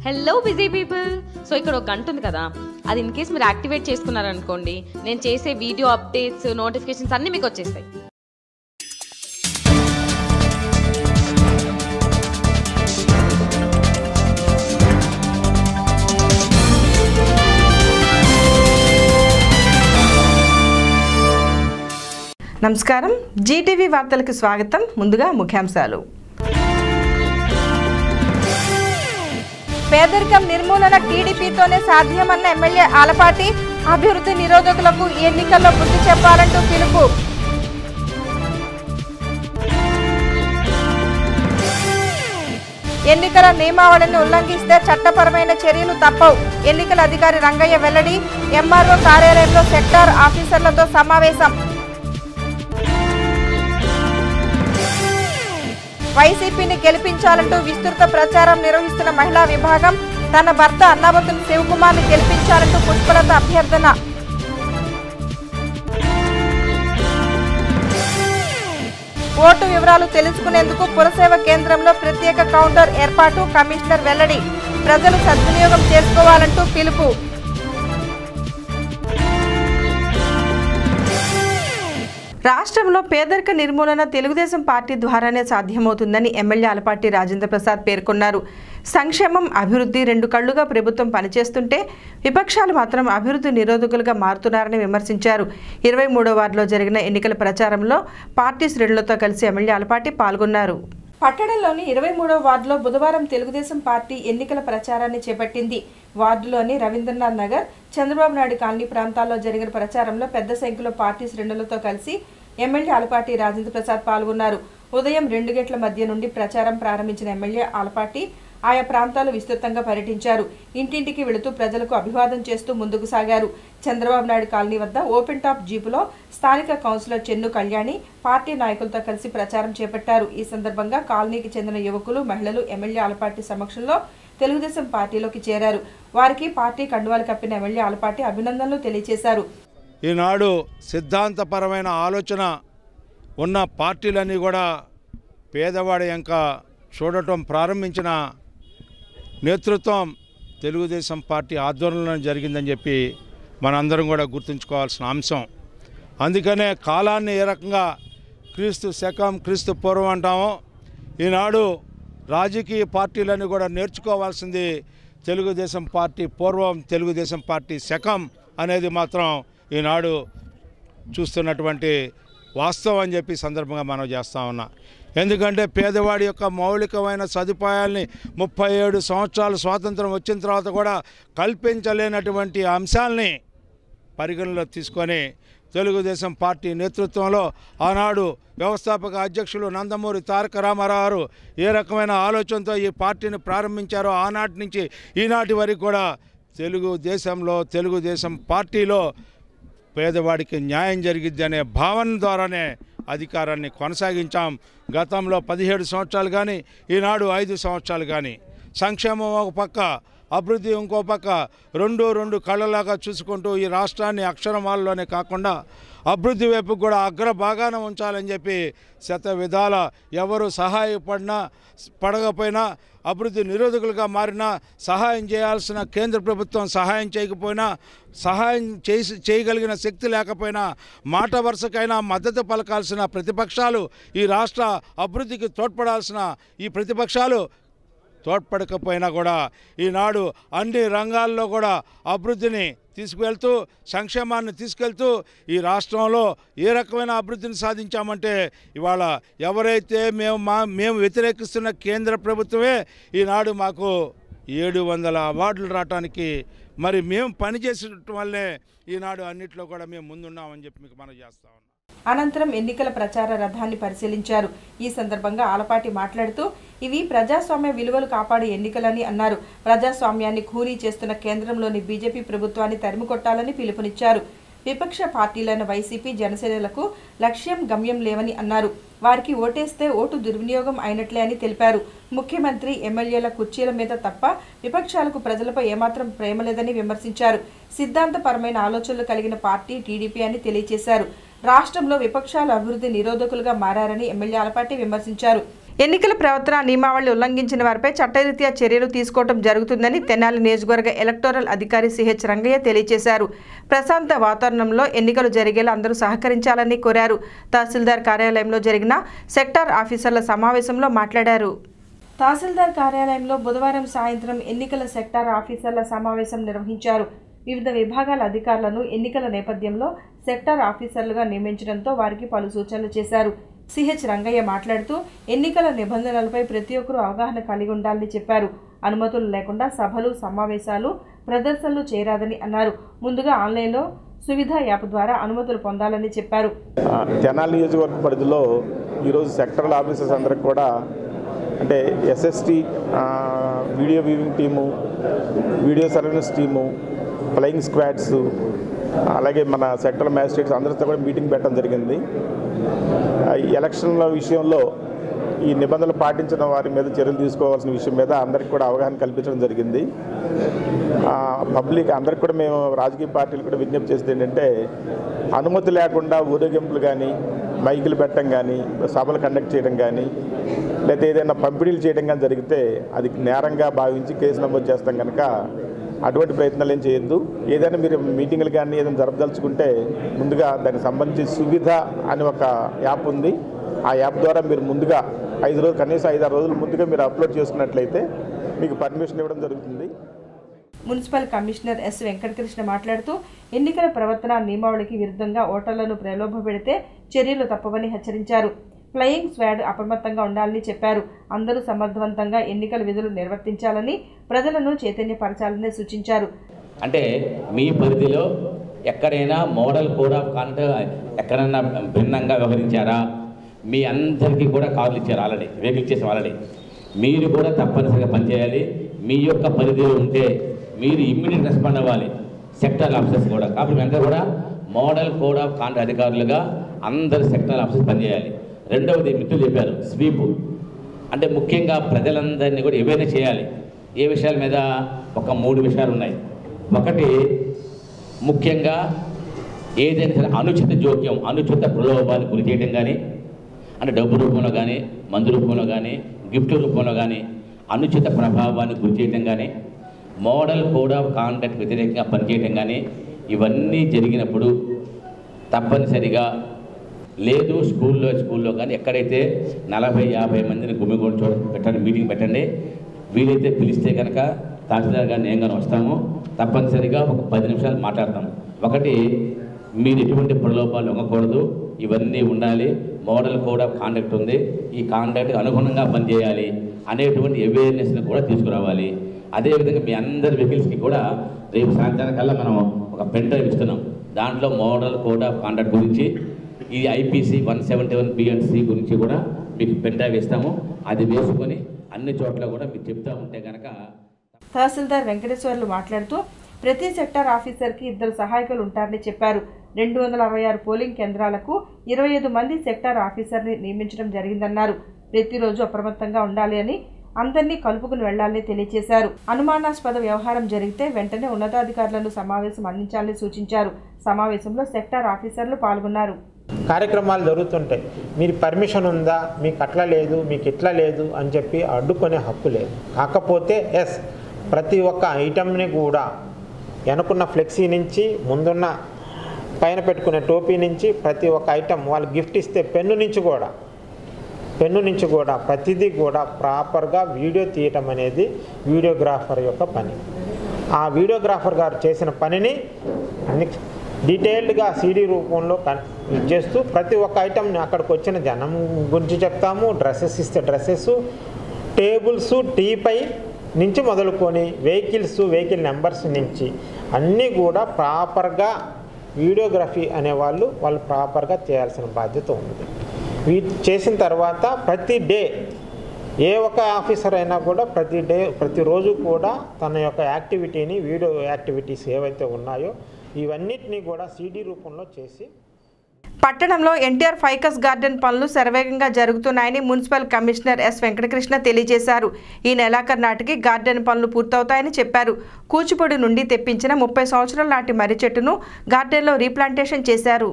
Hello busy people. So ఇక్కడ ఒక గంట ఉంది కదా, అది ఇన్ కేస్ మీరు యాక్టివేట్ చేసుకున్నారనుకోండి, నేను చేసే వీడియో అప్డేట్స్ నోటిఫికేషన్స్ అన్నీ మీకు వచ్చేస్తాయి. నమస్కారం, జీటీవీ వార్తలకు స్వాగతం. ముందుగా ముఖ్యాంశాలు. పేదరికం నిర్మూలన టీడీపీతోనే సాధ్యమన్న ఎమ్మెల్యే ఆలపాటి. అభివృద్ధి నిరోధకులకు ఎన్నికల్లో బుద్ధి చెప్పాలంటూ పిలుపు. ఎన్నికల నియమావళిని ఉల్లంఘిస్తే చట్టపరమైన చర్యలు తప్పవు. ఎన్నికల అధికారి రంగయ్య వెల్లడి. ఎంఆర్ఓ కార్యాలయంలో సెక్టార్ ఆఫీసర్లతో సమావేశం. వైసీపీని గెలిపించాలంటూ విస్తృత ప్రచారం నిర్వహిస్తున్న మహిళా విభాగం. తన భర్త అన్నాబతుని శివకుమార్ని గెలిపించాలంటూ పుష్పలత అభ్యర్థన. ఓటు వివరాలు తెలుసుకునేందుకు పురసేవ కేంద్రంలో ప్రత్యేక కౌంటర్ ఏర్పాటు. కమిషనర్ వెల్లడి. ప్రజలు సద్వినియోగం చేసుకోవాలంటూ పిలుపు. రాష్ట్రంలో పేదరిక నిర్మూలన తెలుగుదేశం పార్టీ ద్వారానే సాధ్యమవుతుందని ఎమ్మెల్యే ఆలపాటి రాజేంద్ర ప్రసాద్ పేర్కొన్నారు. సంక్షేమం, అభివృద్ధి రెండు కళ్లుగా ప్రభుత్వం పనిచేస్తుంటే విపక్షాలు మాత్రం అభివృద్ధి నిరోధకులుగా మారుతున్నారని విమర్శించారు. 23వ వార్డులో జరిగిన ఎన్నికల ప్రచారంలో పార్టీ శ్రేణులతో కలిసి ఎమ్మెల్యే ఆలపాటి పాల్గొన్నారు. పట్టణంలోని 23వ వార్డులో బుధవారం తెలుగుదేశం పార్టీ ఎన్నికల ప్రచారాన్ని చేపట్టింది. వార్డులోని రవీంద్రనాథ్ నగర్, చంద్రబాబు నాయుడు కాలనీ ప్రాంతాల్లో జరిగిన ప్రచారంలో పెద్ద సంఖ్యలో పార్టీ శ్రేణులతో కలిసి ఎమ్మెల్యే ఆలపాటి రాజేంద్ర ప్రసాద్ పాల్గొన్నారు. ఉదయం 2 గంటల మధ్య నుండి ప్రచారం ప్రారంభించిన ఎమ్మెల్యే ఆలపాటి ఆయా ప్రాంతాలు విస్తృతంగా పర్యటించారు. ఇంటింటికి వెళుతూ ప్రజలకు అభివాదం చేస్తూ ముందుకు సాగారు. చంద్రబాబు నాయుడు కాలనీ వద్ద ఓపెన్ టాప్ జీపులో స్థానిక కౌన్సిలర్ చెన్ను కళ్యాణి పార్టీ నాయకులతో కలిసి ప్రచారం చేపట్టారు. ఈ సందర్భంగా కాలనీకి చెందిన యువకులు, మహిళలు ఎమ్మెల్యే ఆలపాటి సమక్షంలో తెలుగుదేశం పార్టీలోకి చేరారు. వారికి పార్టీ కండువాలు కప్పిన ఎమ్మెల్యే ఆలపాటి అభినందనలు తెలియజేశారు. ఈనాడు సిద్ధాంతపరమైన ఆలోచన ఉన్న పార్టీలన్నీ కూడా పేదవాడి ఎంక చూడటం ప్రారంభించిన నేతృత్వం తెలుగుదేశం పార్టీ ఆధ్వర్యంలో జరిగిందని చెప్పి మనందరం కూడా గుర్తుంచుకోవాల్సిన అంశం. అందుకనే కాలాన్ని ఏ రకంగా క్రీస్తు శకం, క్రీస్తు పూర్వం అంటామో, ఈనాడు రాజకీయ పార్టీలన్నీ కూడా నేర్చుకోవాల్సింది తెలుగుదేశం పార్టీ పూర్వం, తెలుగుదేశం పార్టీ శకం అనేది మాత్రం ఈనాడు చూస్తున్నటువంటి వాస్తవం అని చెప్పి సందర్భంగా మనం చేస్తూ ఉన్నా. ఎందుకంటే పేదవాడి యొక్క మౌలికమైన సదుపాయాల్ని 37 సంవత్సరాలు స్వాతంత్రం వచ్చిన తర్వాత కూడా కల్పించలేనటువంటి అంశాలని పరిగణలో తీసుకొని తెలుగుదేశం పార్టీ నేతృత్వంలో ఆనాడు వ్యవస్థాపక అధ్యక్షులు నందమూరి తారక రామారావు గారు ఏ రకమైన ఆలోచనతో ఈ పార్టీని ప్రారంభించారో ఆనాటి నుంచి ఈనాటి వరకు కూడా తెలుగుదేశం పార్టీలో పేదవాడికి న్యాయం జరిగిద్ది అనే భావన ద్వారానే అధికారాన్ని కొనసాగించాం. గతంలో 17 సంవత్సరాలు కానీ, ఈనాడు 5 సంవత్సరాలు కానీ సంక్షేమం ఒక పక్క, అభివృద్ధి ఇంకో పక్క, రెండు కళ్ళలాగా చూసుకుంటూ ఈ రాష్ట్రాన్ని అక్షరమాలలోనే కాకుండా అభివృద్ధి వైపు కూడా అగ్రభాగాన ఉంచాలని చెప్పి శత విధాల ఎవరు పడకపోయినా అభివృద్ధి నిరోధకులుగా మారినా, సహాయం చేయాల్సిన కేంద్ర ప్రభుత్వం సహాయం చేయకపోయినా, సహాయం చేయగలిగిన శక్తి లేకపోయినా, మాట వరుసకైనా మద్దతు పలకాల్సిన ప్రతిపక్షాలు, ఈ రాష్ట్ర అభివృద్ధికి తోడ్పడాల్సిన ఈ ప్రతిపక్షాలు తోడ్పడకపోయినా కూడా ఈనాడు అన్ని రంగాల్లో కూడా అభివృద్ధిని తీసుకువెళ్తూ, సంక్షేమాన్ని తీసుకెళ్తూ ఈ రాష్ట్రంలో ఏ రకమైన అభివృద్ధిని సాధించామంటే ఇవాళ ఎవరైతే మేము వ్యతిరేకిస్తున్న కేంద్ర ప్రభుత్వమే ఈనాడు మాకు 700 అవార్డులు రావడానికి మరి మేము పనిచేసడం వల్లే ఈనాడు అన్నిట్లో కూడా మేము ముందున్నామని చెప్పి మీకు మనం చేస్తా ఉన్నాం. అనంతరం ఎన్నికల ప్రచార రథాన్ని పరిశీలించారు. ఈ సందర్భంగా ఆలపాటి మాట్లాడుతూ ఇవి ప్రజాస్వామ్య విలువలు కాపాడే ఎన్నికలని అన్నారు. ప్రజాస్వామ్యాన్ని ఖూనీ చేస్తున్న కేంద్రంలోని బీజేపీ ప్రభుత్వాన్ని తరిమికొట్టాలని పిలుపునిచ్చారు. విపక్ష పార్టీలైన వైసీపీ, జనసేనలకు లక్ష్యం, గమ్యం లేవని అన్నారు. వారికి ఓటేస్తే ఓటు దుర్వినియోగం అయినట్లే అని తెలిపారు. ముఖ్యమంత్రి, ఎమ్మెల్యేల కుర్చీల మీద తప్ప విపక్షాలకు ప్రజలపై ఏమాత్రం ప్రేమ లేదని విమర్శించారు. సిద్ధాంతపరమైన ఆలోచనలు కలిగిన పార్టీ టీడీపీ అని తెలియజేశారు. రాష్ట్రంలో విపక్షాలు అభివృద్ధి నిరోధకులుగా మారారని ఎమ్మెల్యే ఆలపాటి విమర్శించారు. ఎన్నికల ప్రవర్తన నియమావళి ఉల్లంఘించిన వారిపై చట్టరీత్యా చర్యలు తీసుకోవడం జరుగుతుందని తెనాలి నియోజకవర్గ ఎలక్టోరల్ అధికారి సిహెచ్ రంగయ్య తెలియజేశారు. ప్రశాంత వాతావరణంలో ఎన్నికలు జరిగేలా అందరూ సహకరించాలని కోరారు. తహసీల్దార్ కార్యాలయంలో జరిగిన సెక్టార్ ఆఫీసర్ల సమావేశంలో మాట్లాడారు. తహసీల్దార్ కార్యాలయంలో బుధవారం సాయంత్రం ఎన్నికల సెక్టార్ ఆఫీసర్ల సమావేశం నిర్వహించారు. వివిధ విభాగాల అధికారులను ఎన్నికల నేపథ్యంలో సెక్టార్ ఆఫీసర్లుగా నియమించడంతో వారికి పలు సూచనలు చేశారు. సిహెచ్ రంగయ్య మాట్లాడుతూ ఎన్నికల నిబంధనలపై ప్రతి ఒక్కరూ అవగాహన కలిగి ఉండాలని చెప్పారు. అనుమతులు లేకుండా సభలు, సమావేశాలు, ప్రదర్శనలు చేయరాదని అన్నారు. ముందుగా ఆన్లైన్లో సువిధ యాప్ ద్వారా అనుమతులు పొందాలని చెప్పారు. తెనాలి నియోజకవర్గ పరిధిలో ఈరోజు సెక్టరల్ ఆఫీసర్స్ అందరికి కూడా అంటే SST video viewing team, video surveillance team, flying squads, అలాగే మన సెక్టరల్ మ్యాజిస్ట్రేట్స్ అందరితో కూడా మీటింగ్ పెట్టడం జరిగింది. ఎలక్షన్ల విషయంలో ఈ నిబంధనలు పాటించిన వారి మీద చర్యలు తీసుకోవాల్సిన విషయం మీద అందరికీ కూడా అవగాహన కల్పించడం జరిగింది. పబ్లిక్ అందరికి కూడా మేము రాజకీయ పార్టీలు కూడా విజ్ఞప్తి చేసేది ఏంటంటే అనుమతి లేకుండా ఊరేగింపులు కానీ, మైకులు పెట్టడం కానీ, సభలు కండక్ట్ చేయడం కానీ, లేకపోతే ఏదైనా పంపిణీలు చేయడం కానీ జరిగితే అది నేరంగా భావించి కేసు నమోదు చేస్తాం కనుక అటువంటి ప్రయత్నాలు ఏం చేయొద్దు. ఏదైనా మీరు మీటింగ్లు కానీ ఏదైనా జరపదలుచుకుంటే ముందుగా దానికి సంబంధించి సువిధ అని ఒక యాప్ ఉంది. ఆ యాప్ ద్వారా మీరు ముందుగా 5 రోజులు, కనీసం 5-6 రోజుల ముందుగా మీరు అప్లోడ్ చేసుకున్నట్లయితే మీకు పర్మిషన్ ఇవ్వడం జరుగుతుంది. మున్సిపల్ కమిషనర్ ఎస్ వెంకటకృష్ణ మాట్లాడుతూ ఎన్నికల ప్రవర్తన నియమావళికి విరుద్ధంగా ఓటర్లను ప్రలోభపెడితే చర్యలు తప్పవని హెచ్చరించారు. ఫ్లయింగ్ స్క్వాడ్ అప్రమత్తంగా ఉండాలని చెప్పారు. అందరూ సమర్థవంతంగా ఎన్నికల విధులు నిర్వర్తించాలని, ప్రజలను చైతన్యపరచాలని సూచించారు. అంటే మీ పరిధిలో ఎక్కడైనా మోడల్ కోడ్ ఆఫ్ కాండక్ట్ ఎక్కడైనా భిన్నంగా వ్యవహరించారా? మీ అందరికీ కూడా కార్లు ఇచ్చారు, ఆల్రెడీ వెహికల్ చేసాం ఆల్రెడీ. మీరు కూడా తప్పనిసరిగా పనిచేయాలి. మీ యొక్క పరిధిలో ఉంటే మీరు ఇమ్మీడియట్ రెస్పాండ్ అవ్వాలి, సెక్టర్ ఆఫీసర్స్ కూడా. కాబట్టి అందరూ కూడా మోడల్ కోడ్ ఆఫ్ కాండక్ట్ అధికారులుగా అందరు సెక్టర్ ఆఫీసర్స్ పనిచేయాలి. రెండవది మిత్రులు చెప్పారు, స్వీపు. అంటే ముఖ్యంగా ప్రజలందరినీ కూడా ఏవైనా చేయాలి. ఏ విషయాల మీద? ఒక 3 విషయాలు ఉన్నాయి. ఒకటి, ముఖ్యంగా ఏదైనా సరే అనుచిత జోక్యం, అనుచిత ప్రలోభాన్ని గురి చేయడం కానీ, అంటే డబ్బు రూపంలో కానీ, మందు రూపంలో కానీ, గిఫ్ట్ రూపంలో కానీ అనుచిత ప్రభావాన్ని గురి చేయడం కానీ, మోడల్ కోడ్ ఆఫ్ కాండక్ట్ వ్యతిరేకంగా పనిచేయడం కానీ, ఇవన్నీ జరిగినప్పుడు తప్పనిసరిగా లేదు స్కూల్లో కానీ ఎక్కడైతే 40-50 మందిని గుమిగూడి పెట్టండి, మీటింగ్ పెట్టండి. వీలైతే పిలిస్తే కనుక తహసీల్దార్ గారిని నేను కానీ వస్తాము. తప్పనిసరిగా ఒక 10 నిమిషాలు మాట్లాడతాం. ఒకటి, మీరు ఎటువంటి ప్రలోభాలు ఇవ్వకూడదు, ఇవన్నీ ఉండాలి. మోడల్ కోడ్ ఆఫ్ కాండక్ట్ ఉంది, ఈ కాండక్ట్కి అనుగుణంగా పనిచేయాలి అనేటువంటి అవేర్నెస్ని కూడా తీసుకురావాలి. అదేవిధంగా మీ అందరి వెహికల్స్కి కూడా రేపు సాయంత్రానికల్లా మనం ఒక పెన్ డ్రైవ్ ఇస్తున్నాం. దాంట్లో మోడల్ కోడ్ ఆఫ్ కాండక్ట్ గురించి, ఈ ఐపీసీ 171B&C గురించి కూడా మీకు పెన్ డ్రైవ్ ఇస్తాము. అది వేసుకొని అన్ని చోట్ల కూడా మీకు చెప్తా ఉంటే కనుక. తహసీల్దార్ వెంకటేశ్వర్లు మాట్లాడుతూ ప్రతి సెక్టార్ ఆఫీసర్కి 2 సహాయకులు ఉంటారని చెప్పారు. 266 పోలింగ్ కేంద్రాలకు 25 మంది సెక్టార్ ఆఫీసర్ని నియమించడం జరిగిందన్నారు. ప్రతిరోజు అప్రమత్తంగా ఉండాలి అని, అందరినీ కలుపుకుని వెళ్లాలని తెలియజేశారు. అనుమానాస్పద వ్యవహారం జరిగితే వెంటనే ఉన్నతాధికారులను సమావేశం అందించాలని సూచించారు. సమావేశంలో సెక్టార్ ఆఫీసర్లు పాల్గొన్నారు. కార్యక్రమాలు జరుగుతుంటాయి, మీరు పర్మిషన్ ఉందా, మీకు అట్లా లేదు, మీకు ఇట్లా లేదు అని చెప్పి అడ్డుకునే హక్కు లేదు. కాకపోతే ప్రతి ఒక్క ఐటమ్ని కూడా వెనుకున్న ఫ్లెక్సీ నుంచి, ముందున్న పైన పెట్టుకునే టోపీ నుంచి, ప్రతి ఒక్క ఐటమ్ వాళ్ళు గిఫ్ట్ ఇస్తే పెన్ను నుంచి కూడా ప్రతిదీ కూడా ప్రాపర్గా వీడియో తీయటం అనేది వీడియోగ్రాఫర్ యొక్క పని. ఆ వీడియోగ్రాఫర్ గారు చేసిన పనిని అన్ని డీటెయిల్డ్గా సీడీ రూపంలో చేస్తూ ప్రతి ఒక్క ఐటమ్ని అక్కడికి వచ్చిన జనం గురించి చెప్తాము. డ్రెస్సెస్ ఇస్తే డ్రెస్సెస్, టేబుల్స్, టీపై నుంచి మొదలుకొని వెహికల్ నెంబర్స్ నుంచి అన్నీ కూడా ప్రాపర్గా వీడియోగ్రఫీ అనేవాళ్ళు ప్రాపర్గా చేయాల్సిన బాధ్యత ఉంది. చేసిన తర్వాత ప్రతి డే ఏ ఒక్క ఆఫీసర్ అయినా కూడా ప్రతిరోజు కూడా తన యొక్క యాక్టివిటీని, వీడియో యాక్టివిటీస్ ఏవైతే ఉన్నాయో ఇవన్నిటినీ కూడా సీడీ రూపంలో చేసి. పట్టణంలో ఎన్టీఆర్ ఫైకస్ గార్డెన్ పనులు శరవేగంగా జరుగుతున్నాయని మున్సిపల్ కమిషనర్ ఎస్ వెంకటకృష్ణ తెలియజేశారు. ఈ నెలాఖరు నాటికి గార్డెన్ పనులు పూర్తవుతాయని చెప్పారు. కూచిపూడి నుండి తెప్పించిన 30 సంవత్సరాల నాటి మర్రి చెట్టును గార్డెన్లో రీప్లాంటేషన్ చేశారు.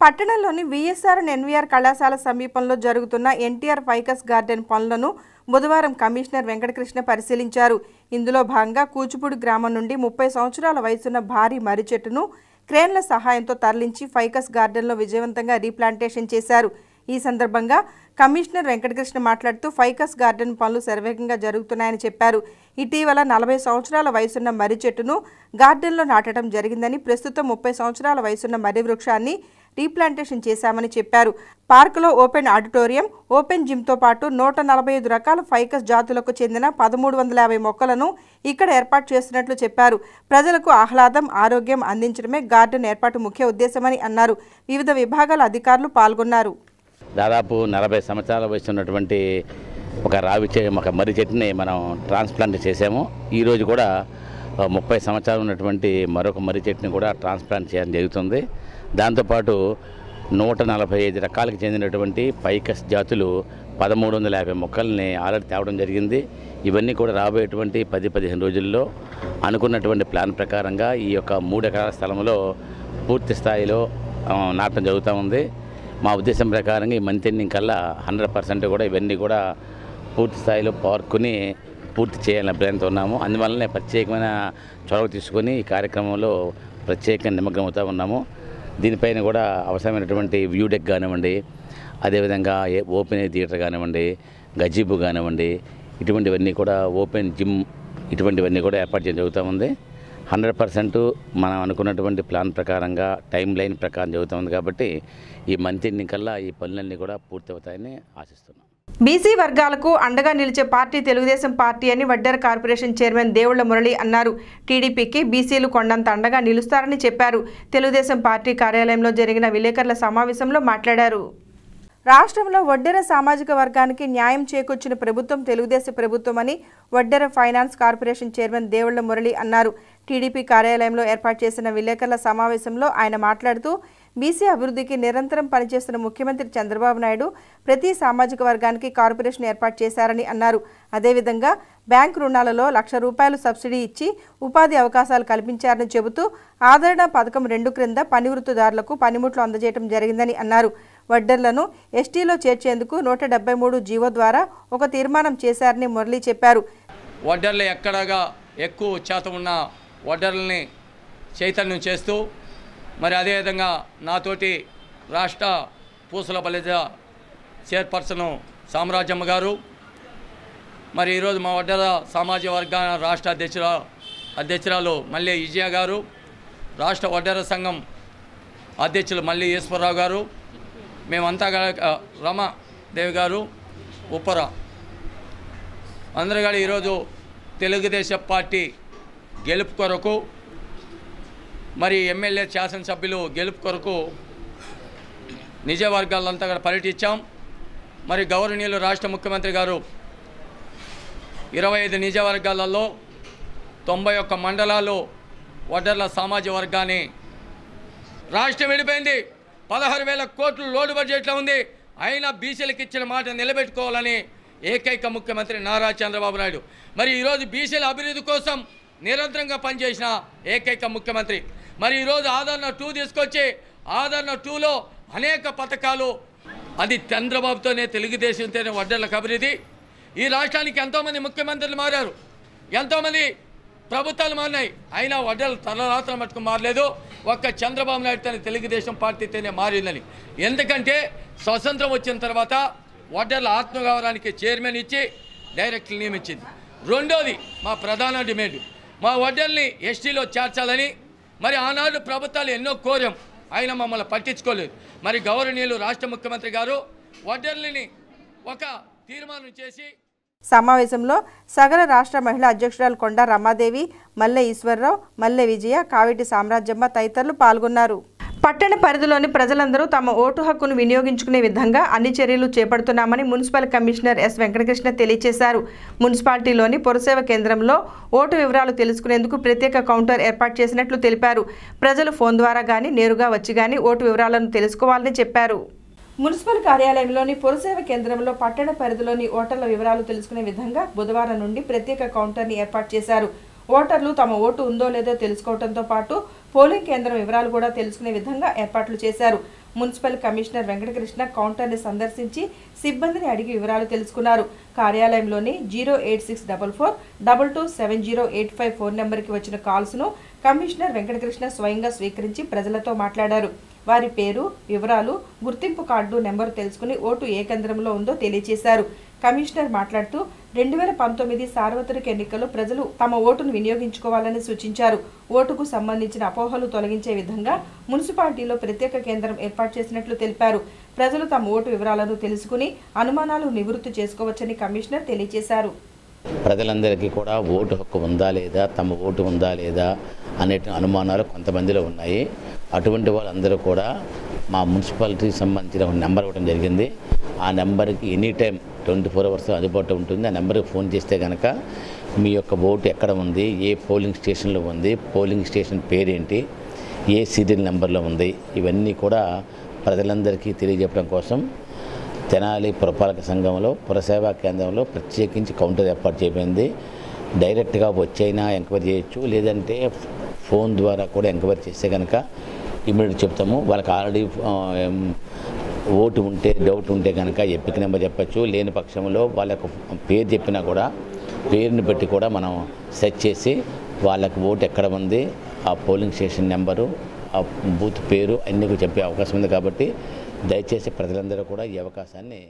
పట్టణంలోని విఎస్ఆర్ ఎన్వీఆర్ కళాశాల సమీపంలో జరుగుతున్న ఎన్టీఆర్ ఫైకస్ గార్డెన్ పనులను బుధవారం కమిషనర్ వెంకటకృష్ణ పరిశీలించారు. ఇందులో భాగంగా కూచిపూడి గ్రామం నుండి 30 సంవత్సరాల వయసున్న భారీ మర్రి చెట్టును క్రేన్ల సహాయంతో తరలించి ఫైకస్ గార్డెన్లో విజయవంతంగా రీప్లాంటేషన్ చేశారు. ఈ సందర్భంగా కమిషనర్ వెంకటకృష్ణ మాట్లాడుతూ ఫైకస్ గార్డెన్ పనులు శరవేగంగా జరుగుతున్నాయని చెప్పారు. ఇటీవల 40 సంవత్సరాల వయసున్న మర్రి చెట్టును గార్డెన్లో నాటడం జరిగిందని, ప్రస్తుతం 30 సంవత్సరాల వయసున్న మర్రి వృక్షాన్ని రీప్లాంటేషన్ చేశామని చెప్పారు. పార్కులో ఓపెన్ ఆడిటోరియం, ఓపెన్ జిమ్తో పాటు 145 రకాల ఫైకస్ జాతులకు చెందిన 1350 మొక్కలను ఇక్కడ ఏర్పాటు చేస్తున్నట్లు చెప్పారు. ప్రజలకు ఆహ్లాదం, ఆరోగ్యం అందించడమే గార్డెన్ ఏర్పాటు ముఖ్య ఉద్దేశమని అన్నారు. వివిధ విభాగాల అధికారులు పాల్గొన్నారు. దాదాపు 40 సంవత్సరాల వయసు ఉన్నటువంటి ఒక మర్రి చెట్టుని మనం ట్రాన్స్ప్లాంట్ చేసాము. ఈరోజు కూడా 30 సంవత్సరాలు ఉన్నటువంటి మరొక మర్రి చెట్టుని కూడా ట్రాన్స్ప్లాంట్ చేయడం జరుగుతుంది. దాంతోపాటు 145 రకాలకు చెందినటువంటి ఫైకస్ జాతులు 1350 మొక్కల్ని ఆల్రెడీ తేవడం జరిగింది. ఇవన్నీ కూడా రాబోయేటువంటి 10-15 రోజుల్లో అనుకున్నటువంటి ప్లాన్ ప్రకారంగా ఈ యొక్క 3 ఎకరాల స్థలంలో పూర్తి స్థాయిలో నాటడం జరుగుతూ ఉంది. మా ఉద్దేశం ప్రకారంగా ఈ మంత్ ఎండింగ్ కల్లా 100% కూడా ఇవన్నీ కూడా పూర్తి స్థాయిలో పార్కుని పూర్తి చేయాలని అభిప్రాయంతో ఉన్నాము. అందువల్లనే ప్రత్యేకమైన చొరవ తీసుకొని ఈ కార్యక్రమంలో ప్రత్యేకంగా నిమగ్నమవుతూ ఉన్నాము. దీనిపైన కూడా అవసరమైనటువంటి వ్యూ డెక్ కానివ్వండి, అదేవిధంగా ఓపెన్ ఎయిర్ థియేటర్ కానివ్వండి, గజీబు కానివ్వండి, ఇటువంటివన్నీ కూడా ఓపెన్ జిమ్ ఇటువంటివన్నీ కూడా ఏర్పాటు చేయడం జరుగుతూ ఉంది. 100% మనం అనుకున్నటువంటి ప్లాన్ ప్రకారంగా టైం లైన్ ప్రకారం జరుగుతూ ఉంది. కాబట్టి ఈ మంత్ ఎండింగ్ కల్లా ఈ పనులన్నీ కూడా పూర్తవుతాయని ఆశిస్తున్నాం. బీసీ వర్గాలకు అండగా నిలిచే పార్టీ తెలుగుదేశం పార్టీ అని వడ్డెర కార్పొరేషన్ చైర్మన్ దేవుళ్ల మురళి అన్నారు. టీడీపీకి బీసీలు కొండంత అండగా నిలుస్తారని చెప్పారు. తెలుగుదేశం పార్టీ కార్యాలయంలో జరిగిన విలేకరుల సమావేశంలో మాట్లాడారు. రాష్ట్రంలో వడ్డెర సామాజిక వర్గానికి న్యాయం చేకూర్చిన ప్రభుత్వం తెలుగుదేశం ప్రభుత్వమని వడ్డెర ఫైనాన్స్ కార్పొరేషన్ చైర్మన్ దేవుళ్ల మురళి అన్నారు. టీడీపీ కార్యాలయంలో ఏర్పాటు చేసిన విలేకరుల సమావేశంలో ఆయన మాట్లాడుతూ బీసీ అభివృద్ధికి నిరంతరం పనిచేస్తున్న ముఖ్యమంత్రి చంద్రబాబు నాయుడు ప్రతి సామాజిక వర్గానికి కార్పొరేషన్ ఏర్పాటు చేశారని అన్నారు. అదేవిధంగా బ్యాంకు రుణాలలో ₹1,00,000 సబ్సిడీ ఇచ్చి ఉపాధి అవకాశాలు కల్పించారని చెబుతూ ఆదరణ పథకం 2 క్రింద పనివృత్తిదారులకు పనిముట్లు అందజేయడం జరిగిందని అన్నారు. వడ్డర్లను ఎస్టీలో చేర్చేందుకు 173 జీవో ద్వారా ఒక తీర్మానం చేశారని మురళి చెప్పారు. వడ్డర్లు ఎక్కడగా ఎక్కువ శాతం ఉన్న వడ్డర్లని చైతన్యం చేస్తూ మరి అదేవిధంగా నాతోటి రాష్ట్ర పూసల బలిజ చైర్పర్సన్ సామ్రాజ్యమ్మ గారు, మరి ఈరోజు మా వడ్డర సామాజిక వర్గ రాష్ట్ర అధ్యక్షురాలు మల్లె విజయ గారు, రాష్ట్ర వడ్డర సంఘం అధ్యక్షులు మల్లి ఈశ్వరరావు గారు, మేమంతా రమాదేవి గారు, ఉప్పర అందరూ కూడా ఈరోజు తెలుగుదేశం పార్టీ గెలుపు కొరకు మరి ఎమ్మెల్యే శాసనసభ్యులు గెలుపు కొరకు నిజవర్గాలంతా కూడా పర్యటించాం. మరి గౌరవనీయులు రాష్ట్ర ముఖ్యమంత్రి గారు 25 నిజవర్గాలలో 91 మండలాలు వడ్డర్ల సామాజిక వర్గాన్ని రాష్ట్రం విడిపోయింది. 16,000 కోట్లు లోటు బడ్జెట్లో ఉంది. అయినా బీసీలకు ఇచ్చిన మాట నిలబెట్టుకోవాలని ఏకైక ముఖ్యమంత్రి నారా చంద్రబాబు నాయుడు. మరి ఈరోజు బీసీల అభివృద్ధి కోసం నిరంతరంగా పనిచేసిన ఏకైక ముఖ్యమంత్రి. మరి ఈరోజు ఆదరణ 2 తీసుకొచ్చి ఆదరణ 2లో అనేక పథకాలు, అది చంద్రబాబుతోనే తెలుగుదేశంతోనే వడ్డర్లకు అభివృద్ధి. ఈ రాష్ట్రానికి ఎంతోమంది ముఖ్యమంత్రులు మారారు, ఎంతోమంది ప్రభుత్వాలు మారినాయి, అయినా వడ్డర్లు తలరాత్రం మట్టుకు మారలేదు. ఒక్క చంద్రబాబు నాయుడు తన తెలుగుదేశం పార్టీతోనే మారిందని. ఎందుకంటే స్వతంత్రం వచ్చిన తర్వాత వడ్డర్ల ఆత్మగౌరవానికి చైర్మన్ ఇచ్చి డైరెక్టర్లు నియమించింది. రెండోది మా ప్రధాన డిమాండ్, మా వడ్డర్ని ఎస్టీలో చేర్చాలని. మరి ఆనాడు ప్రభుత్వాలు ఎన్నో కోరాం, అయినా మమ్మల్ని పట్టించుకోలేదు. మరి గౌరవనీయులు రాష్ట్ర ముఖ్యమంత్రి గారు వడ్డర్లని ఒక తీర్మానం చేసి సమావేశంలో సగల రాష్ట్ర మహిళా అధ్యక్షురాలు కొండా రమాదేవి, మల్లె ఈశ్వరరావు, మల్లె విజయ, కావిటి సామ్రాజ్యమ్మ తదితరులు పాల్గొన్నారు. పట్టణ పరిధిలోని ప్రజలందరూ తమ ఓటు హక్కును వినియోగించుకునే విధంగా అన్ని చర్యలు చేపడుతున్నామని మున్సిపల్ కమిషనర్ ఎస్ వెంకటకృష్ణ తెలియజేశారు. మున్సిపాలిటీలోని పురసేవ కేంద్రంలో ఓటు వివరాలు తెలుసుకునేందుకు ప్రత్యేక కౌంటర్ ఏర్పాటు చేసినట్లు తెలిపారు. ప్రజలు ఫోన్ ద్వారా గానీ నేరుగా వచ్చి గానీ ఓటు వివరాలను తెలుసుకోవాలని చెప్పారు. మున్సిపల్ కార్యాలయంలోని పురసేవ కేంద్రంలో పట్టణ పరిధిలోని ఓటర్ల వివరాలు తెలుసుకునే విధంగా బుధవారం నుండి ప్రత్యేక కౌంటర్ని ఏర్పాటు చేశారు. ఓటర్లు తమ ఓటు ఉందో లేదో తెలుసుకోవడంతో పాటు పోలింగ్ కేంద్రం వివరాలు కూడా తెలుసుకునే విధంగా ఏర్పాట్లు చేశారు. మున్సిపల్ కమిషనర్ వెంకటకృష్ణ కౌంటర్ని సందర్శించి సిబ్బందిని అడిగి వివరాలు తెలుసుకున్నారు. కార్యాలయంలోని 08644227085 ఫోన్ నెంబర్కి వచ్చిన కాల్స్ను కమిషనర్ వెంకటకృష్ణ స్వయంగా స్వీకరించి ప్రజలతో మాట్లాడారు. వారి పేరు, వివరాలు, గుర్తింపు కార్డు నెంబరు తెలుసుకుని ఓటు ఏ కేంద్రంలో ఉందో తెలియజేశారు. కమిషనర్ మాట్లాడుతూ 2019 సార్వత్రిక ఎన్నికల్లో ప్రజలు తమ ఓటును వినియోగించుకోవాలని సూచించారు. ఓటుకు సంబంధించిన అపోహలు తొలగించే విధంగా మున్సిపాలిటీలో ప్రత్యేక కేంద్రం ఏర్పాటు చేసినట్లు తెలిపారు. ప్రజలు తమ ఓటు వివరాలను తెలుసుకుని అనుమానాలు నివృత్తి చేసుకోవచ్చని కమిషనర్ తెలియజేశారు. ప్రజలందరికీ కూడా ఓటు హక్కు ఉందా లేదా, తమ ఓటు ఉందా లేదా అనే అనుమానాలు కొంతమందిలో ఉన్నాయి. అటువంటి వాళ్ళందరూ కూడా మా మున్సిపాలిటీకి సంబంధించిన ఒక నెంబర్ ఇవ్వడం జరిగింది. ఆ నెంబర్కి ఎనీ టైం 24 అవర్స్ అందుబాటులో ఉంటుంది. ఆ నెంబర్కి ఫోన్ చేస్తే కనుక మీ యొక్క ఓటు ఎక్కడ ఉంది, ఏ పోలింగ్ స్టేషన్లో ఉంది, పోలింగ్ స్టేషన్ పేరేంటి, ఏ సీరియల్ నెంబర్లో ఉంది, ఇవన్నీ కూడా ప్రజలందరికీ తెలియజెప్పడం కోసం తెనాలి పురపాలక సంఘంలో పురసేవా కేంద్రంలో ప్రత్యేకించి కౌంటర్ ఏర్పాటు చేయబడింది. డైరెక్ట్గా వచ్చైనా ఎంక్వైరీ చేయొచ్చు, లేదంటే ఫోన్ ద్వారా కూడా ఎంక్వైరీ చేస్తే కనుక ఇమీడియట్ చెప్తాము. వాళ్ళకి ఆల్రెడీ ఓటు ఉంటే, డౌట్ ఉంటే కనుక ఎపిక్ నెంబర్ చెప్పచ్చు. లేని పక్షంలో వాళ్ళ యొక్క పేరు చెప్పినా కూడా పేరుని బట్టి కూడా మనం సెర్చ్ చేసి వాళ్ళకి ఓటు ఎక్కడ ఉంది, ఆ పోలింగ్ స్టేషన్ నెంబరు, ఆ బూత్ పేరు అన్నీ చెప్పే అవకాశం ఉంది. కాబట్టి దయచేసి ప్రజలందరూ కూడా ఈ అవకాశాన్ని.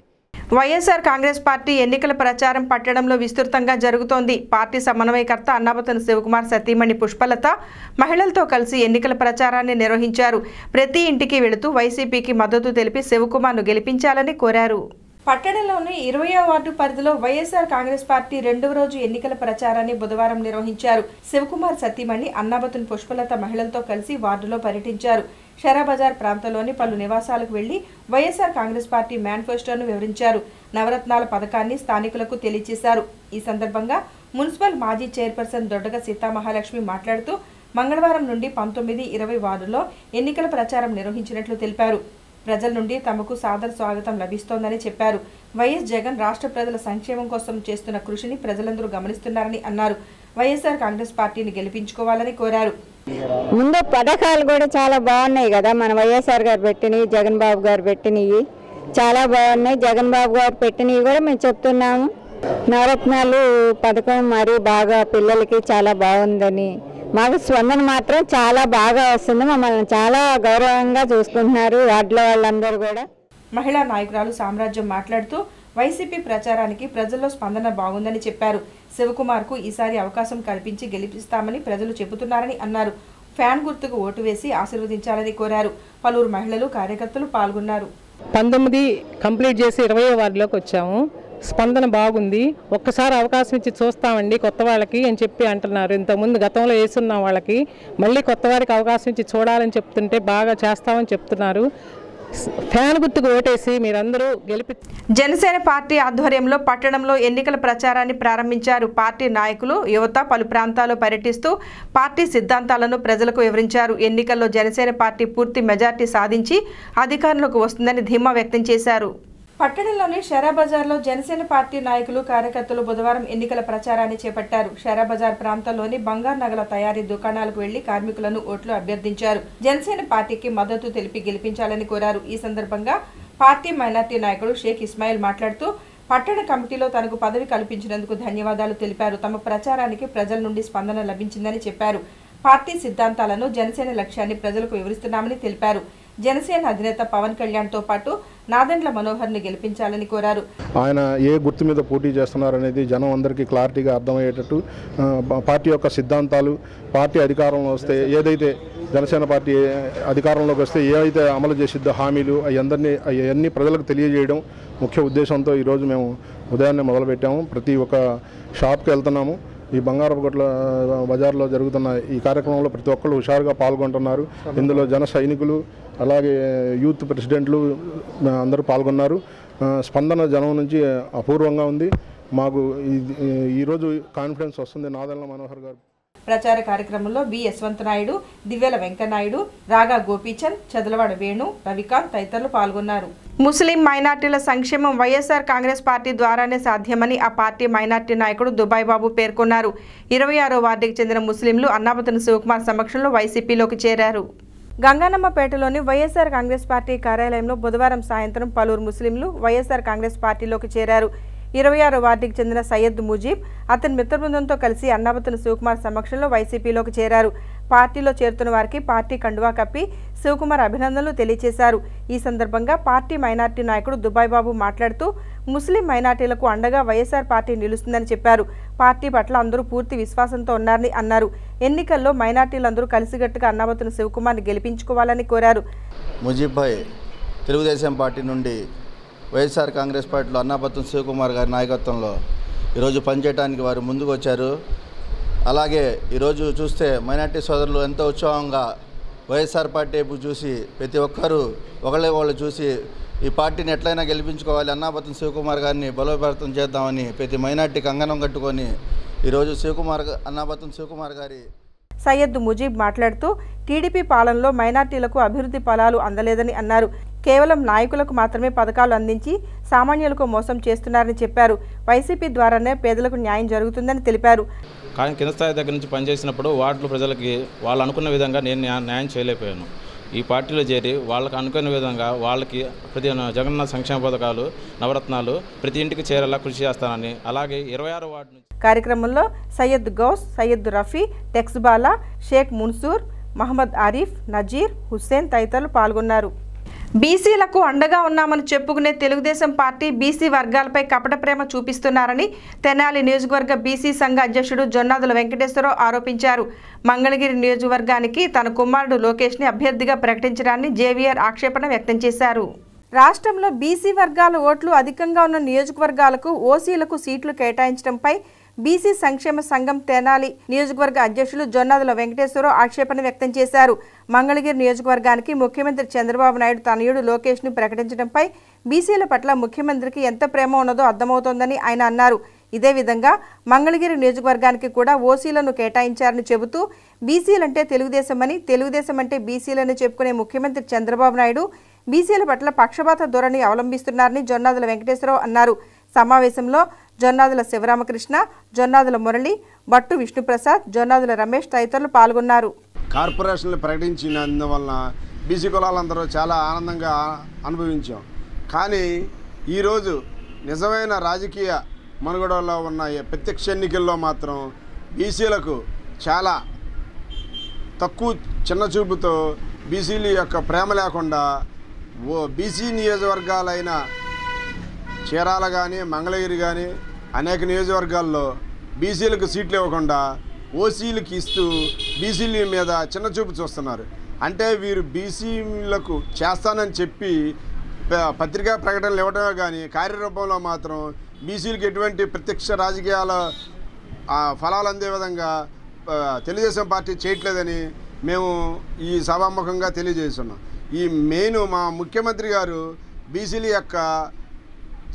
వైఎస్ఆర్ కాంగ్రెస్ పార్టీ ఎన్నికల ప్రచారం పట్టణంలో విస్తృతంగా జరుగుతోంది. పార్టీ సమన్వయకర్త అన్నాబతన శివకుమార్ సతీమణి పుష్పలత మహిళలతో కలిసి ఎన్నికల ప్రచారాన్ని నిర్వహించారు. ప్రతి ఇంటికి వెళుతూ వైసీపీకి మద్దతు తెలిపి శివకుమార్ను గెలిపించాలని కోరారు. పట్టణంలోని 20వ వార్డు పరిధిలో వైఎస్ఆర్ కాంగ్రెస్ పార్టీ 2వ రోజు ఎన్నికల ప్రచారాన్ని బుధవారం నిర్వహించారు. శివకుమార్ సతీమణి అన్నాబతన్ పుష్పలత మహిళలతో కలిసి వార్డులో పర్యటించారు. షరాబజార్ ప్రాంతంలోని పలు నివాసాలకు వెళ్లి వైఎస్ఆర్ కాంగ్రెస్ పార్టీ మేనిఫెస్టోను వివరించారు. నవరత్నాల పథకాన్ని స్థానికులకు తెలియజేశారు. ఈ సందర్భంగా మున్సిపల్ మాజీ చైర్పర్సన్ దొడ్డగ సీతామహాలక్ష్మి మాట్లాడుతూ మంగళవారం నుండి 19, 20 వార్డులో ఎన్నికల ప్రచారం నిర్వహించినట్లు తెలిపారు. ప్రజల నుండి తమకు సాదర స్వాగతం లభిస్తోందని చెప్పారు. వైఎస్ జగన్ రాష్ట్ర ప్రజల సంక్షేమం కోసం చేస్తున్న కృషిని ప్రజలందరూ గమనిస్తున్నారని అన్నారు. వైఎస్ఆర్ కాంగ్రెస్ పార్టీని గెలిపించుకోవాలని కోరారు. ముందు పథకాలు కూడా చాలా బాగున్నాయి కదా, మన వైఎస్ఆర్ గారు పెట్టినవి, జగన్ బాబు గారు పెట్టినవి చాలా బాగున్నాయి. జగన్ బాబు గారు పెట్టినవి కూడా మేము చెప్తున్నాము. నవరత్నాలు పథకం మరి బాగా పిల్లలకి చాలా బాగుందని, మాకు స్పందన మాత్రం చాలా బాగా వస్తుంది. మమ్మల్ని చాలా గౌరవంగా చూసుకుంటున్నారు వార్డులో వాళ్ళందరూ కూడా. మహిళా నాయకురాలు సామ్రాజ్యం మాట్లాడుతూ వైసీపీ ప్రచారానికి ప్రజల్లో స్పందన బాగుందని చెప్పారు. శివకుమార్కు ఈసారి అవకాశం కల్పించి గెలిపిస్తామని ప్రజలు చెబుతున్నారని అన్నారు. ఫ్యాన్ గుర్తుకు ఓటు వేసి ఆశీర్వదించాలని కోరారు. పలువురు మహిళలు, కార్యకర్తలు పాల్గొన్నారు. 19 కంప్లీట్ చేసి 20వ వార్డులోకి వచ్చాము. స్పందన బాగుంది. ఒక్కసారి అవకాశం ఇచ్చి చూస్తామండి కొత్త వాళ్ళకి అని చెప్పి అంటున్నారు. ఇంతకుముందు గతంలో వేసున్న వాళ్ళకి మళ్ళీ కొత్త వారికి అవకాశం ఇచ్చి చూడాలని చెప్తుంటే బాగా చేస్తామని చెప్తున్నారు. ఫ్యాన్ గుర్తుకు ఓటేసి మీరందరూ గెలిపి. జనసేన పార్టీ ఆధ్వర్యంలో పట్టణంలో ఎన్నికల ప్రచారాన్ని ప్రారంభించారు. పార్టీ నాయకులు, యువత పలు ప్రాంతాల్లో పర్యటిస్తూ పార్టీ సిద్ధాంతాలను ప్రజలకు వివరించారు. ఎన్నికల్లో జనసేన పార్టీ పూర్తి మెజార్టీ సాధించి అధికారంలోకి వస్తుందని ధీమా వ్యక్తం చేశారు. పట్టణంలోని షరాబజార్లో జనసేన పార్టీ నాయకులు, కార్యకర్తలు బుధవారం ఎన్నికల ప్రచారాన్ని చేపట్టారు. షరాబజార్ ప్రాంతంలోని బంగారు నగల తయారీ దుకాణాలకు వెళ్లి కార్మికులను ఓట్లు అభ్యర్థించారు. జనసేన పార్టీకి మద్దతు తెలిపి గెలిపించాలని కోరారు. ఈ సందర్భంగా పార్టీ మైనార్టీ నాయకుడు షేక్ ఇస్మాయిల్ మాట్లాడుతూ పట్టణ కమిటీలో తనకు పదవి కల్పించినందుకు ధన్యవాదాలు తెలిపారు. తమ ప్రచారానికి ప్రజల నుండి స్పందన లభించిందని చెప్పారు. పార్టీ సిద్ధాంతాలను, జనసేన లక్ష్యాన్ని ప్రజలకు వివరిస్తున్నామని తెలిపారు. జనసేన అధినేత పవన్ కళ్యాణ్తో పాటు నాదెండ్ల మనోహర్ని గెలిపించాలని కోరారు. ఆయన ఏ గుర్తు మీద పోటీ చేస్తున్నారనేది జనం అందరికీ క్లారిటీగా అర్థమయ్యేటట్టు పార్టీ యొక్క సిద్ధాంతాలు, పార్టీ అధికారంలో వస్తే ఏదైతే జనసేన పార్టీ అధికారంలోకి వస్తే ఏవైతే అమలు చేసిద్దో హామీలు అవన్నీ ప్రజలకు తెలియజేయడం ముఖ్య ఉద్దేశంతో ఈరోజు మేము ఉదయాన్నే మొదలుపెట్టాము. ప్రతి ఒక్క షాప్కి వెళ్తున్నాము. ఈ బంగారపు గొట్ల బజార్లో జరుగుతున్న ఈ కార్యక్రమంలో ప్రతి ఒక్కరు హుషారుగా పాల్గొంటున్నారు. ఇందులో జన సైనికులు, అలాగే యూత్ ప్రెసిడెంట్లు అందరూ పాల్గొన్నారు. స్పందన జనం నుంచి అపూర్వంగా ఉంది. మాకు ఈరోజు కాన్ఫిడెన్స్ వస్తుంది. నాదెండ్ల మనోహర్ గారు ప్రచార కార్యక్రమంలో బి యశ్వంత్ నాయుడు, దివ్యల వెంకనాయుడు, రాగా గోపీచంద్, చదలవాడ వేణు, రవికాంత్ తదితరులు పాల్గొన్నారు. ముస్లిం మైనార్టీల సంక్షేమం వైఎస్ఆర్ కాంగ్రెస్ పార్టీ ద్వారానే సాధ్యమని ఆ పార్టీ మైనార్టీ నాయకుడు దుబాయ్ బాబు పేర్కొన్నారు. 26వ వార్డుకి చెందిన ముస్లింలు అన్నాబతుని శివకుమార్ సమక్షంలో వైసీపీలోకి చేరారు. గంగానమ్మపేటలోని వైఎస్ఆర్ కాంగ్రెస్ పార్టీ కార్యాలయంలో బుధవారం సాయంత్రం పలువురు ముస్లింలు వైఎస్ఆర్ కాంగ్రెస్ పార్టీలోకి చేరారు. 26వ వార్డుకి చెందిన సయ్యద్ ముజీబ్ అతని మిత్రబృందంతో కలిసి అన్నాబతుని శివకుమార్ సమక్షంలో వైసీపీలోకి చేరారు. పార్టీలో చేరుతున్న వారికి పార్టీ కండువా కప్పి శివకుమార్ అభినందనలు తెలియజేశారు. ఈ సందర్భంగా పార్టీ మైనార్టీ నాయకుడు దుబాయ్ బాబు మాట్లాడుతూ ముస్లిం మైనార్టీలకు అండగా వైఎస్ఆర్ పార్టీ నిలుస్తుందని చెప్పారు. పార్టీ పట్ల అందరూ పూర్తి విశ్వాసంతో ఉన్నారని అన్నారు. ఎన్నికల్లో మైనార్టీలందరూ కలిసికట్టుగా అన్నాబతుని శివకుమార్ని గెలిపించుకోవాలని కోరారు. ముజీబ్ భాయ్ తెలుగుదేశం పార్టీ నుండి వైఎస్ఆర్ కాంగ్రెస్ పార్టీలో అన్నాబతుని శివకుమార్ గారి నాయకత్వంలో ఈరోజు పనిచేయడానికి వారు ముందుకు వచ్చారు. అలాగే ఈరోజు చూస్తే మైనార్టీ సోదరులు ఎంతో ఉత్సాహంగా వైఎస్ఆర్ పార్టీ వైపు చూసి ప్రతి ఒక్కరూ ఒకళ్ళు చూసి ఈ పార్టీని ఎట్లయినా గెలిపించుకోవాలి, అన్నాబతుని శివకుమార్ గారిని బలోపేతం చేద్దామని ప్రతి మైనార్టీకి అంగనం కట్టుకొని ఈరోజు అన్నాబతుని శివకుమార్ గారి సయ్యద్ ముజీబ్ మాట్లాడుతూ టీడీపీ పాలనలో మైనార్టీలకు అభివృద్ధి ఫలాలు అందలేదని అన్నారు. కేవలం నాయకులకు మాత్రమే పథకాలు అందించి సామాన్యులకు మోసం చేస్తున్నారని చెప్పారు. వైసీపీ ద్వారానే పేదలకు న్యాయం జరుగుతుందని తెలిపారు. కానీ కింద స్థాయి దగ్గర నుంచి పనిచేసినప్పుడు వార్డుల ప్రజలకి వాళ్ళు అనుకున్న విధంగా నేను న్యాయం చేయలేకపోయాను. ఈ పార్టీలో చేరి వాళ్ళకి అనుకున్న విధంగా వాళ్ళకి ప్రతి జగనన్న సంక్షేమ పథకాలు నవరత్నాలు ప్రతి ఇంటికి చేరేలా కృషి చేస్తానని, అలాగే 26వ వార్డు నుంచి కార్యక్రమంలో సయ్యద్ గౌస్, సయ్యద్ రఫీ, టెక్స్బాలా, షేక్ మున్సూర్, మహమ్మద్ ఆరిఫ్, నజీర్, హుస్సేన్ తదితరులు పాల్గొన్నారు. బీసీలకు అండగా ఉన్నామని చెప్పుకునే తెలుగుదేశం పార్టీ బీసీ వర్గాలపై కపట ప్రేమ చూపిస్తున్నారని తెనాలి నియోజకవర్గ బీసీ సంఘ అధ్యక్షుడు జొన్నాదుల వెంకటేశ్వరరావు ఆరోపించారు. మంగళగిరి నియోజకవర్గానికి తన కుమారుడు లోకేష్ని అభ్యర్థిగా ప్రకటించడాన్ని జేవీఆర్ ఆక్షేపణ వ్యక్తం చేశారు. రాష్ట్రంలో బీసీ వర్గాల ఓట్లు అధికంగా ఉన్న నియోజకవర్గాలకు ఓసీలకు సీట్లు కేటాయించడంపై బీసీ సంక్షేమ సంఘం తెనాలి నియోజకవర్గ అధ్యక్షులు జొన్నాదుల వెంకటేశ్వరరావు ఆక్షేపణ వ్యక్తం చేశారు. మంగళగిరి నియోజకవర్గానికి ముఖ్యమంత్రి చంద్రబాబు నాయుడు తనయుడు లోకేష్ను ప్రకటించడంపై బీసీల పట్ల ముఖ్యమంత్రికి ఎంత ప్రేమ ఉన్నదో అర్థమవుతోందని ఆయన అన్నారు. ఇదే విధంగా మంగళగిరి నియోజకవర్గానికి కూడా ఓసీలను కేటాయించారని చెబుతూ బీసీలంటే తెలుగుదేశమని, తెలుగుదేశం అంటే బీసీలని చెప్పుకునే ముఖ్యమంత్రి చంద్రబాబు నాయుడు బీసీల పట్ల పక్షపాత ధోరణి అవలంబిస్తున్నారని జొన్నాదుల వెంకటేశ్వరరావు అన్నారు. సమావేశంలో జొన్నాదుల శివరామకృష్ణ, జొన్నాదుల మురళి, బట్టు విష్ణుప్రసాద్, జొన్నాదుల రమేష్ తదితరులు పాల్గొన్నారు. కార్పొరేషన్లు ప్రకటించినందువలన బీసీ కులాలందరూ చాలా ఆనందంగా అనుభవించాం. కానీ ఈరోజు నిజమైన రాజకీయ మనుగడలో ఉన్న ప్రత్యక్ష ఎన్నికల్లో మాత్రం బీసీలకు చాలా తక్కువ చిన్న చూపుతో బీసీల యొక్క ప్రేమ లేకుండా బీసీ నియోజకవర్గాలైన చీరాల కానీ మంగళగిరి కానీ అనేక నియోజకవర్గాల్లో బీసీలకు సీట్లు ఇవ్వకుండా ఓసీలకు ఇస్తూ బీసీల మీద చిన్న చూపు చూస్తున్నారు. అంటే వీరు బీసీలకు చేస్తానని చెప్పి పత్రికా ప్రకటనలు ఇవ్వడమే కానీ కార్యరూపంలో మాత్రం బీసీలకు ఎటువంటి ప్రత్యక్ష రాజకీయాల ఫలాలు అందే విధంగా తెలుగుదేశం పార్టీ చేయట్లేదని మేము ఈ సభాముఖంగా తెలియజేస్తున్నాం. ఈ మెయిన్ మా ముఖ్యమంత్రి గారు బీసీల యొక్క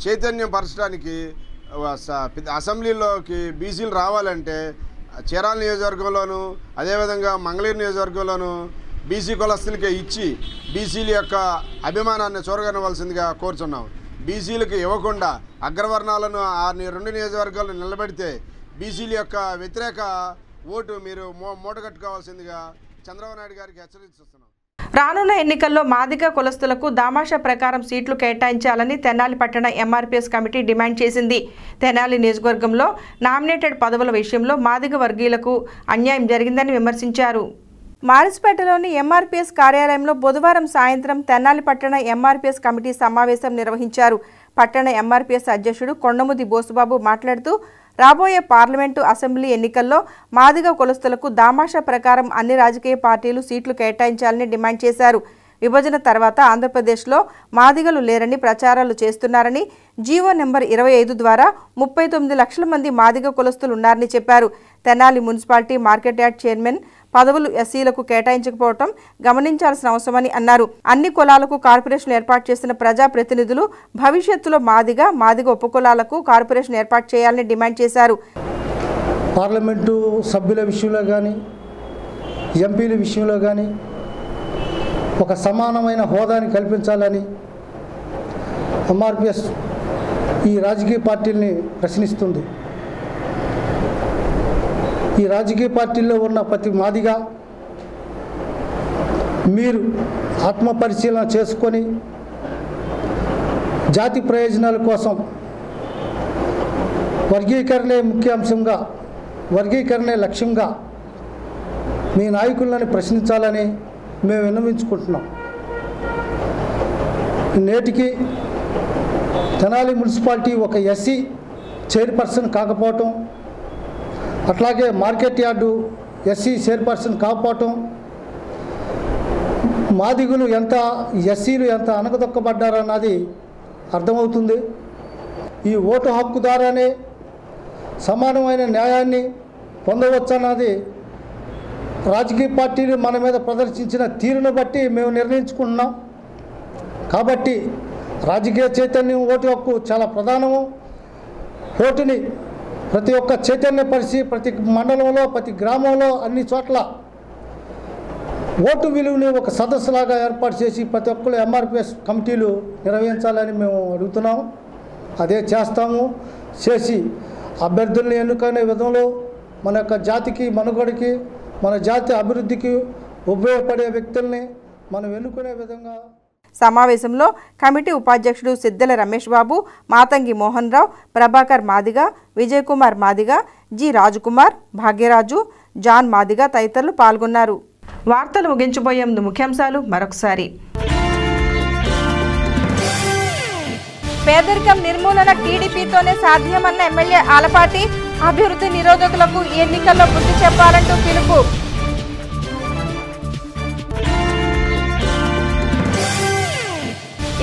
చైతన్యం పరచడానికి అసెంబ్లీలోకి బీసీలు రావాలంటే చీరాల నియోజకవర్గంలోనూ అదేవిధంగా మంగళగిరి నియోజకవర్గంలోనూ బీసీ కులస్తులకే ఇచ్చి బీసీల యొక్క అభిమానాన్ని చూరగొనవలసిందిగా కోరుచున్నాం. బీసీలకు ఇవ్వకుండా అగ్రవర్ణాలను ఆ 2 నియోజకవర్గాలను నిలబెడితే బీసీల యొక్క వ్యతిరేక ఓటు మీరు మూటగట్టుకోవాల్సిందిగా చంద్రబాబు నాయుడు గారికి హెచ్చరిస్తున్నాం. రానున్న ఎన్నికల్లో మాదిగ కులస్తులకు దామాషా ప్రకారం సీట్లు కేటాయించాలని తెనాలి పట్టణ ఎంఆర్పీఎస్ కమిటీ డిమాండ్ చేసింది. తెనాలి నియోజకవర్గంలో నామినేటెడ్ పదవుల విషయంలో మాదిగ వర్గీయులకు అన్యాయం జరిగిందని విమర్శించారు. మారిస్పేటలోని ఎంఆర్పీఎస్ కార్యాలయంలో బుధవారం సాయంత్రం తెనాలి పట్టణ ఎంఆర్పీఎస్ కమిటీ సమావేశం నిర్వహించారు. పట్టణ ఎంఆర్పీఎస్ అధ్యక్షుడు కొండముది బోసుబాబు మాట్లాడుతూ రాబోయే పార్లమెంటు అసెంబ్లీ ఎన్నికల్లో మాదిగ కులస్తులకు దామాషా ప్రకారం అన్ని రాజకీయ పార్టీలు సీట్లు కేటాయించాలని డిమాండ్ చేశారు. విభజన తర్వాత ఆంధ్రప్రదేశ్లో మాదిగలు లేరని ప్రచారాలు చేస్తున్నారని, జీవో నెంబర్ 25 ద్వారా 39 లక్షల మంది మాదిగ కులస్తులు ఉన్నారని చెప్పారు. Tenali municipality market yard chairman పదవులు ఎస్సీలకు కేటాయించకపోవడం గమనించాల్సిన అవసరమని అన్నారు. అన్ని కులాలకు కార్పొరేషన్ ఏర్పాటు చేసిన ప్రజాప్రతినిధులు భవిష్యత్తులో మాదిగ ఉపకులాలకు కార్పొరేషన్ ఏర్పాటు చేయాలని డిమాండ్ చేశారు. పార్లమెంటు సభ్యుల విషయంలో కానీ ఎంపీల విషయంలో కానీ ఒక సమానమైన హోదాని కల్పించాలని ఎంఆర్పిఎస్ ఈ రాజకీయ పార్టీల్ని ప్రశ్నిస్తుంది. ఈ రాజకీయ పార్టీల్లో ఉన్న ప్రతి మాదిగా మీరు ఆత్మపరిశీలన చేసుకొని జాతి ప్రయోజనాల కోసం వర్గీకరణే ముఖ్యాంశంగా, వర్గీకరణే లక్ష్యంగా మీ నాయకులను ప్రశ్నించాలని మేము విన్నవించుకుంటున్నాం. నేటికి తెనాలి మున్సిపాలిటీ ఒక ఎస్సీ చైర్పర్సన్ కాకపోవటం, అట్లాగే మార్కెట్ యార్డు ఎస్సీ చైర్పర్సన్ కాకపోవటం, మాదిగులు ఎంత, ఎస్సీలు ఎంత అనగదొక్కబడ్డారన్నది అర్థమవుతుంది. ఈ ఓటు హక్కు ద్వారానే సమానమైన న్యాయాన్ని పొందవచ్చన్నది రాజకీయ పార్టీలు మన మీద ప్రదర్శించిన తీరును బట్టి మేము నిర్ణయించుకుంటున్నాం. కాబట్టి రాజకీయ చైతన్యం, ఓటు హక్కు చాలా ప్రధానము. ఓటుని ప్రతి ఒక్క చైతన్యపరిచి ప్రతి మండలంలో, ప్రతి గ్రామంలో, అన్ని చోట్ల ఓటు విలువని ఒక సదస్సులాగా ఏర్పాటు చేసి ప్రతి ఒక్కరు ఎంఆర్పిఎస్ కమిటీలు నిర్వహించాలని మేము అడుగుతున్నాము. అదే చేస్తాము. చేసి అభ్యర్థుల్ని ఎన్నుకునే విధంలో మన యొక్క జాతికి, మనుగడకి, మన జాతి అభివృద్ధికి ఉపయోగపడే వ్యక్తుల్ని మనం ఎన్నుకునే విధంగా. సమావేశంలో కమిటీ ఉపాధ్యక్షుడు సిద్దెల రమేష్ బాబు, మాతంగి మోహన్ రావు, ప్రభాకర్ మాదిగ, విజయ్ కుమార్ మాదిగ, జి రాజకుమార్, భాగ్యరాజు, జాన్ మాదిగ తదితరులు పాల్గొన్నారు. వార్తలు ముగించబోయే ముందు ముఖ్యాంశాలు మరొకసారి. పేదరికం నిర్మూలన టీడీపీతోనే సాధ్యమన్న ఎమ్మెల్యే ఆలపాటి, అభివృద్ధి నిరోధకులకు ఎన్నికల్లో బుద్ధి చెప్పాలంటూ పిలుపు.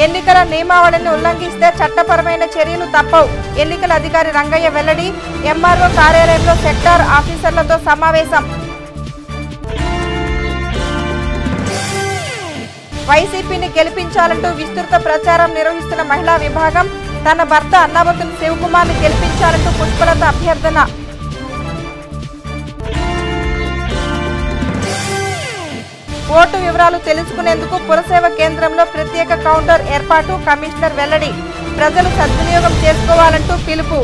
ఎన్నికల నియమావళిని ఉల్లంఘిస్తే చట్టపరమైన చర్యలు తప్పవు. ఎన్నికల అధికారి రంగయ్య వెల్లడి. ఎంఆర్ఓ కార్యాలయంలో సెక్టార్ ఆఫీసర్లతో సమావేశం. వైసీపీని గెలిపించాలంటూ విస్తృత ప్రచారం నిర్వహిస్తున్న మహిళా విభాగం. తన భర్త అన్నాబతుని శివకుమార్ని గెలిపించాలంటూ పుష్పలత అభ్యర్థన. ఓటు వివరాలు తెలుసుకునేందుకు పురసేవ కేంద్రంలో ప్రత్యేక కౌంటర్ ఏర్పాటు. కమిషనర్ వెల్లడి. ప్రజలు సద్వినియోగం చేసుకోవాలంటూ పిలుపు.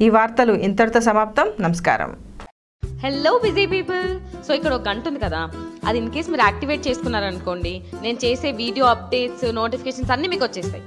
ఈ వార్తలు ఇంతటితో సమాప్తం. నమస్కారం. Hello busy people. సో ఇక్కడ ఒక గంట ఉంది కదా, అది ఇన్ కేస్ మీరు యాక్టివేట్ చేసుకున్నారనుకోండి, నేను చేసే వీడియో అప్డేట్స్, నోటిఫికేషన్స్ అన్నీ మీకు వచ్చేస్తాయి.